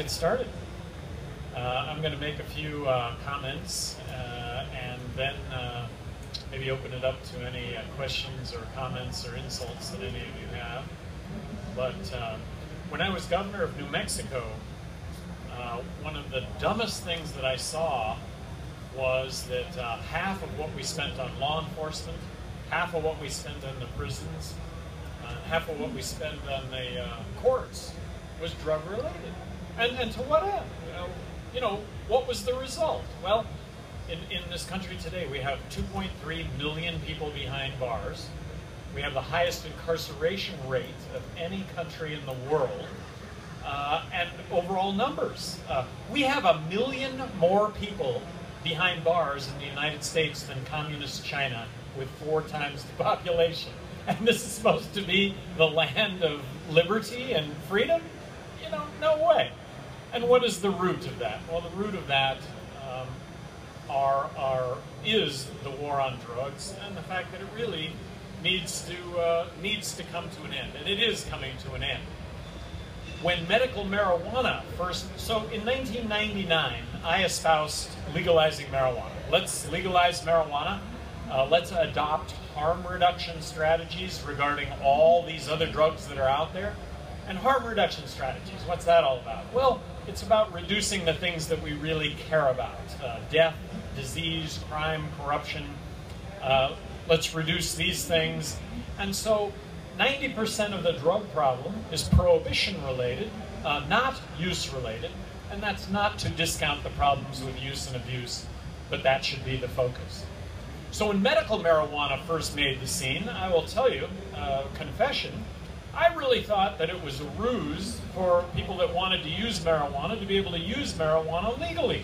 get started. I'm going to make a few comments and then maybe open it up to any questions or comments or insults that any of you have. But when I was governor of New Mexico, one of the dumbest things that I saw was that half of what we spent on law enforcement, half of what we spent on the prisons, half of what we spent on the courts was drug related. And to what end? What was the result? Well, in this country today, we have 2.3 million people behind bars. We have the highest incarceration rate of any country in the world. And overall numbers. We have 1 million more people behind bars in the United States than communist China, with 4 times the population. And this is supposed to be the land of liberty and freedom? No way. And what is the root of that? Well, the root of that is the war on drugs and the fact that it really needs to come to an end, and it is coming to an end. When medical marijuana so in 1999, I espoused legalizing marijuana. Let's legalize marijuana. Let's adopt harm reduction strategies regarding all these other drugs that are out there. And harm reduction strategies, what's that all about? Well, it's about reducing the things that we really care about. Death, disease, crime, corruption. Let's reduce these things. And so 90% of the drug problem is prohibition related, not use related. And that's not to discount the problems with use and abuse, but that should be the focus. So when medical marijuana first made the scene, I will tell you, confession, I really thought that it was a ruse for people that wanted to use marijuana to be able to use marijuana legally.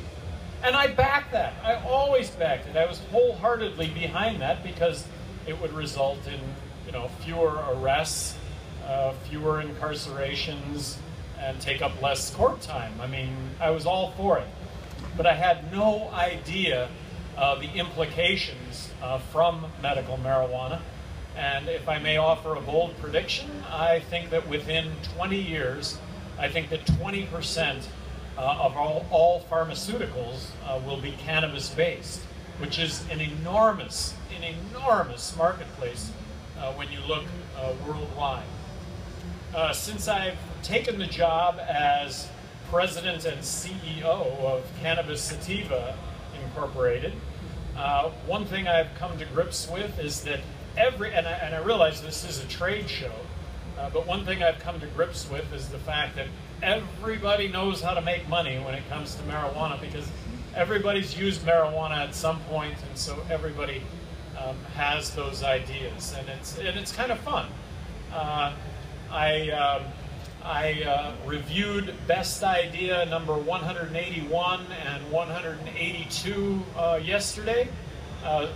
And I backed that. I always backed it. I was wholeheartedly behind that because it would result in, fewer arrests, fewer incarcerations, and take up less court time. I mean, I was all for it. But I had no idea the implications from medical marijuana. And if I may offer a bold prediction, I think that within 20 years, I think that 20% of all pharmaceuticals will be cannabis-based, which is an enormous marketplace when you look worldwide. Since I've taken the job as president and CEO of Cannabis Sativa Incorporated, one thing I've come to grips with is that and I realize this is a trade show, but one thing I've come to grips with is the fact that everybody knows how to make money when it comes to marijuana, because everybody's used marijuana at some point, and so everybody has those ideas, and it's kind of fun. I reviewed best idea number 181 and 182 yesterday.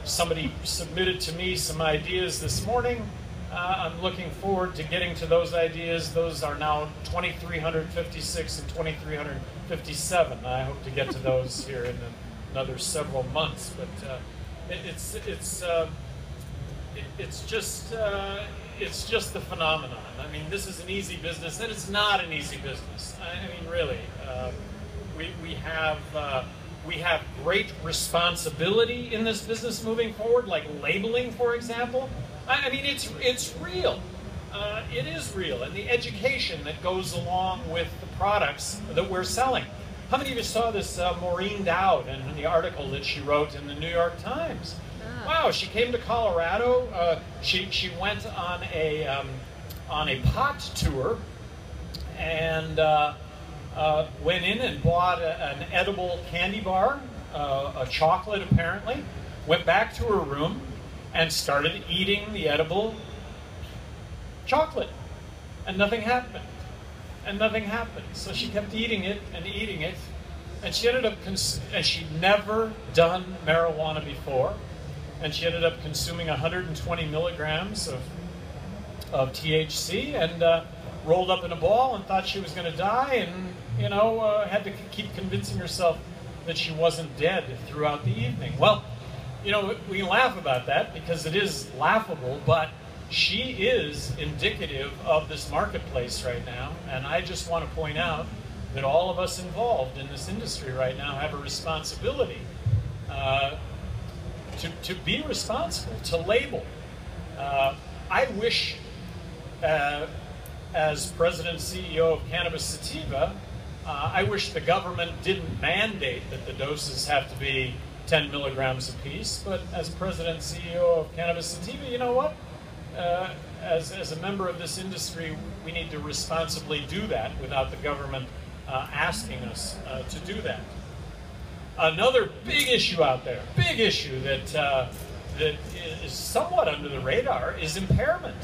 Somebody submitted to me some ideas this morning. I'm looking forward to getting to those ideas. Those are now 2,356 and 2,357. I hope to get to those here in another several months. But it's just the phenomenon. I mean, this is an easy business, and it's not an easy business. I mean, really, we have great responsibility in this business moving forward, like labeling, for example. I mean, it's real. It is real, and the education that goes along with the products that we're selling. How many of you saw this Maureen Dowd and the article that she wrote in the New York Times? Wow, she came to Colorado. She went on a pot tour and went in and bought an edible candy bar, a chocolate apparently, went back to her room and started eating the edible chocolate, and nothing happened, and nothing happened. So she kept eating it, and she ended up, and she'd never done marijuana before, and she ended up consuming 120 milligrams of THC, and rolled up in a ball and thought she was going to die, and had to keep convincing herself that she wasn't dead throughout the evening. Well, we can laugh about that because it is laughable, but she is indicative of this marketplace right now, and I just want to point out that all of us involved in this industry right now have a responsibility to be responsible, to label. I wish, as President and CEO of Cannabis Sativa, I wish the government didn't mandate that the doses have to be 10 milligrams apiece, but as President and CEO of Cannabis Sativa, you know what? As a member of this industry, we need to responsibly do that without the government asking us to do that. Another big issue out there, big issue that is somewhat under the radar is impairment.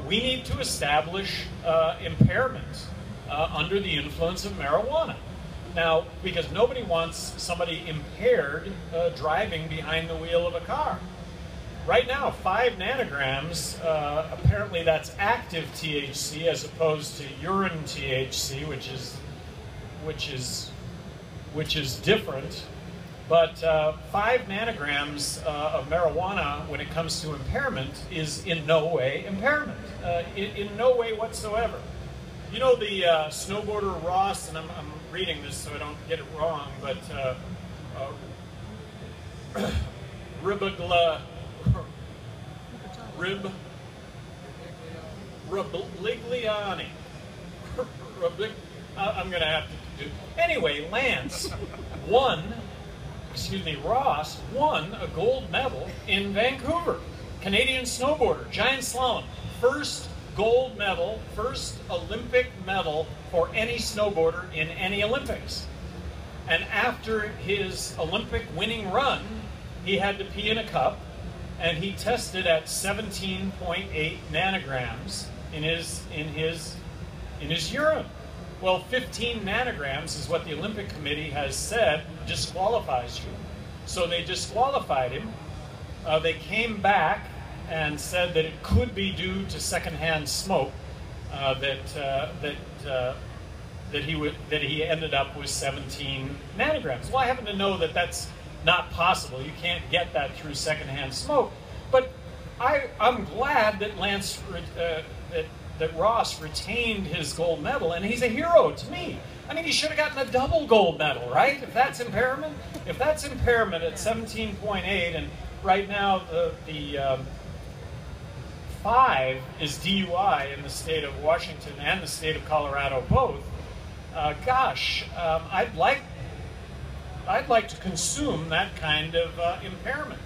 We need to establish impairment under the influence of marijuana. Now, because nobody wants somebody impaired driving behind the wheel of a car. Right now, 5 nanograms, apparently that's active THC as opposed to urine THC, which is different. But 5 nanograms of marijuana, when it comes to impairment, is in no way impairment, in no way whatsoever. You know the snowboarder Ross, and I'm reading this so I don't get it wrong, but Ribligliani. I'm going to have to do. Anyway, Ross won a gold medal in Vancouver. Canadian snowboarder, giant slalom. First gold medal, first Olympic medal for any snowboarder in any Olympics. And after his Olympic winning run, he had to pee in a cup, and he tested at 17.8 nanograms in his urine. Well, 15 nanograms is what the Olympic Committee has said disqualifies you. So they disqualified him. They came back and said that it could be due to secondhand smoke that he ended up with 17 nanograms. Well, I happen to know that that's not possible. You can't get that through secondhand smoke. But I'm glad that that Ross retained his gold medal, and he's a hero to me. I mean, he should have gotten a double gold medal, right? If that's impairment at 17.8, and right now the 5 is DUI in the state of Washington and the state of Colorado both. I'd like to consume that kind of impairment.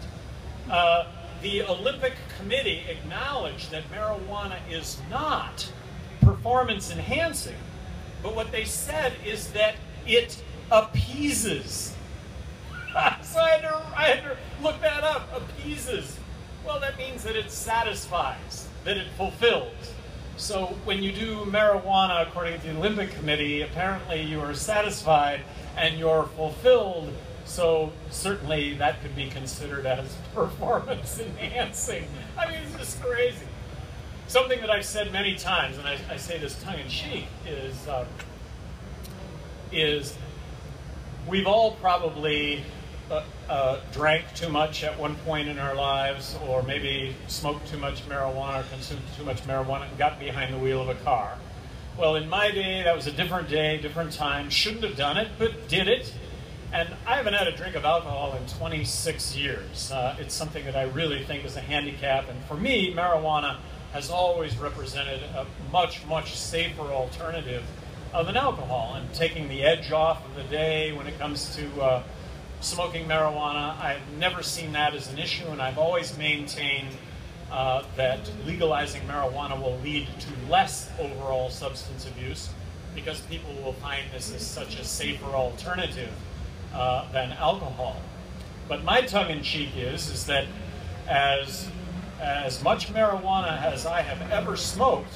The Olympic Committee acknowledged that marijuana is not performance enhancing, but what they said is that it appeases. So I had to look that up. Appeases. Well, that means that it satisfies, that it fulfills. So when you do marijuana, according to the Olympic Committee, apparently you are satisfied and you're fulfilled. So certainly that could be considered as performance enhancing. I mean, it's just crazy. Something that I've said many times, and I say this tongue in cheek, is we've all probably drank too much at one point in our lives, or maybe smoked too much marijuana, or consumed too much marijuana, and got behind the wheel of a car. Well, in my day, that was a different day, different time. Shouldn't have done it, but did it. And I haven't had a drink of alcohol in 26 years. It's something that I really think is a handicap. And for me, marijuana has always represented a much, much safer alternative than alcohol, and taking the edge off of the day when it comes to smoking marijuana. I've never seen that as an issue, and I've always maintained that legalizing marijuana will lead to less overall substance abuse, because people will find this as such a safer alternative than alcohol. But my tongue-in-cheek is that as much marijuana as I have ever smoked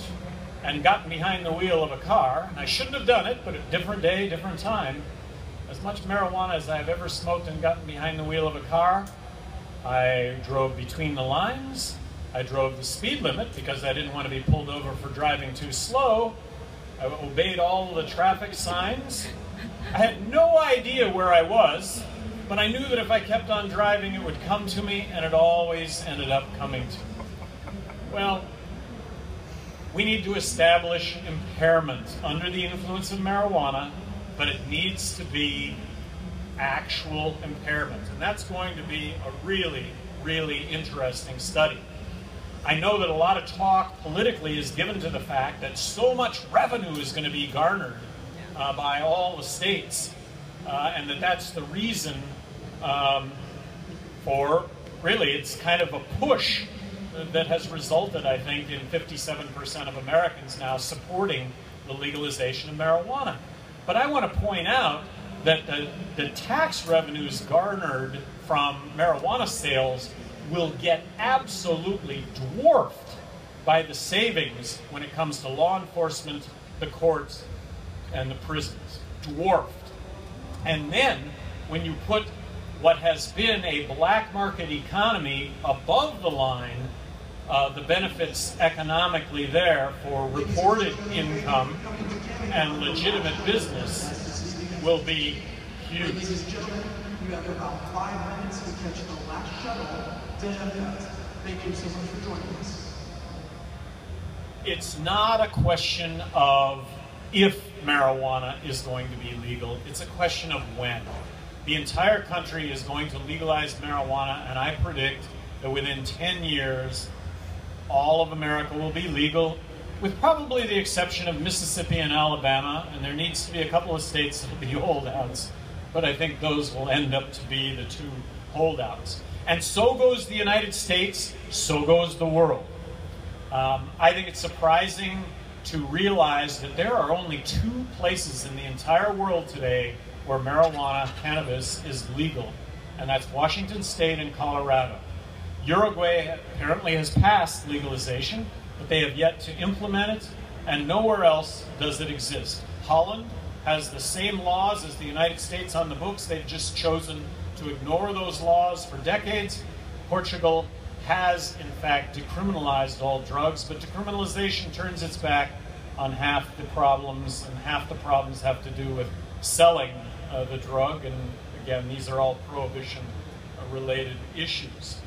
and gotten behind the wheel of a car, and I shouldn't have done it, but a different day, different time, as much marijuana as I've ever smoked and gotten behind the wheel of a car, I drove between the lines, I drove the speed limit because I didn't want to be pulled over for driving too slow, I obeyed all the traffic signs. I had no idea where I was, but I knew that if I kept on driving, it would come to me, and it always ended up coming to me. Well, We need to establish impairment under the influence of marijuana, but it needs to be actual impairment. And that's going to be a really, really interesting study. I know that a lot of talk politically is given to the fact that so much revenue is going to be garnered by all the states, and that's the reason for, really, it's kind of a push that has resulted, I think, in 57% of Americans now supporting the legalization of marijuana. But I want to point out that the tax revenues garnered from marijuana sales will get absolutely dwarfed by the savings when it comes to law enforcement, the courts, and the prisons. Dwarfed. And then, when you put what has been a black market economy above the line, the benefits economically there for reported income and legitimate business will be huge. Ladies and gentlemen, you have about 5 minutes to catch the last shuttle to Denver. Thank you so much for joining us. It's not a question of if marijuana is going to be legal, it's a question of when. The entire country is going to legalize marijuana, and I predict that within 10 years, all of America will be legal, with probably the exception of Mississippi and Alabama, and there needs to be a couple of states that will be holdouts, but I think those will end up to be the two holdouts. And so goes the United States, so goes the world. I think it's surprising to realize that there are only 2 places in the entire world today where marijuana, cannabis, is legal, and that's Washington State and Colorado. Uruguay apparently has passed legalization, but they have yet to implement it, and nowhere else does it exist. Holland has the same laws as the United States on the books. They've just chosen to ignore those laws for decades. Portugal has, in fact, decriminalized all drugs, but decriminalization turns its back on half the problems, and half the problems have to do with selling the drug, and again, these are all prohibition-related issues.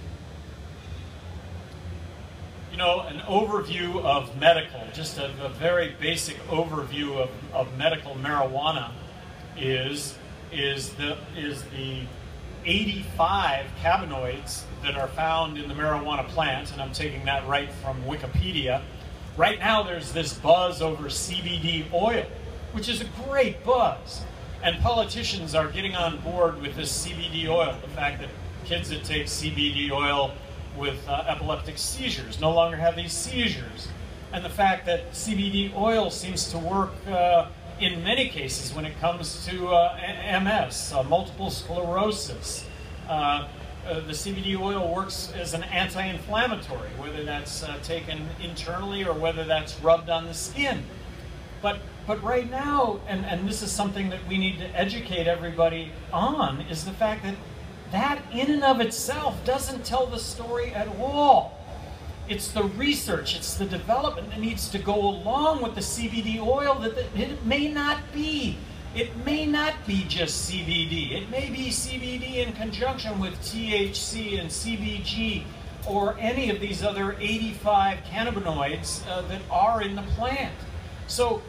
You know, an overview of medical, just a very basic overview of medical marijuana is the 85 cannabinoids that are found in the marijuana plant, and I'm taking that right from Wikipedia. Right now there's this buzz over CBD oil, which is a great buzz. And politicians are getting on board with this CBD oil, the fact that kids that take CBD oil with epileptic seizures no longer have these seizures, and the fact that CBD oil seems to work in many cases when it comes to MS, multiple sclerosis. The CBD oil works as an anti-inflammatory, whether that's taken internally or whether that's rubbed on the skin. But right now, and this is something that we need to educate everybody on, is the fact that that in and of itself doesn't tell the story at all. It's the research, it's the development that needs to go along with the CBD oil that it may not be. It may not be just CBD. It may be CBD in conjunction with THC and CBG or any of these other 85 cannabinoids that are in the plant. So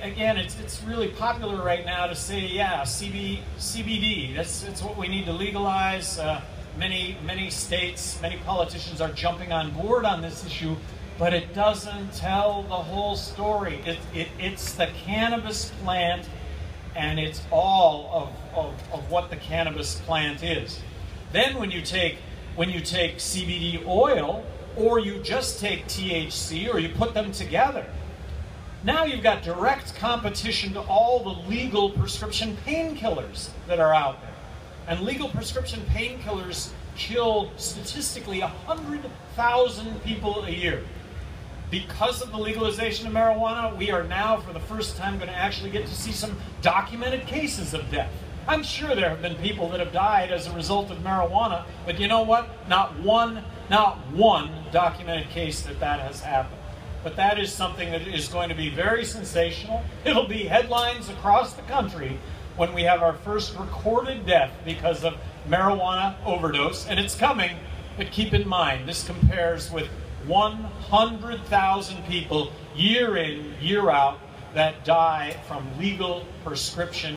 again, it's really popular right now to say, yeah, CBD, that's what we need to legalize. Many states, many politicians are jumping on board on this issue, but it doesn't tell the whole story. It's the cannabis plant, and it's all of what the cannabis plant is. Then when you take CBD oil, or you just take THC, or you put them together, now you've got direct competition to all the legal prescription painkillers that are out there. And legal prescription painkillers kill statistically 100,000 people a year. Because of the legalization of marijuana, we are now, for the first time, going to actually get to see some documented cases of death. I'm sure there have been people that have died as a result of marijuana, but you know what? Not one documented case that has happened. But that is something that is going to be very sensational. It'll be headlines across the country when we have our first recorded death because of marijuana overdose, and it's coming, but keep in mind, this compares with 100,000 people year in, year out that die from legal prescription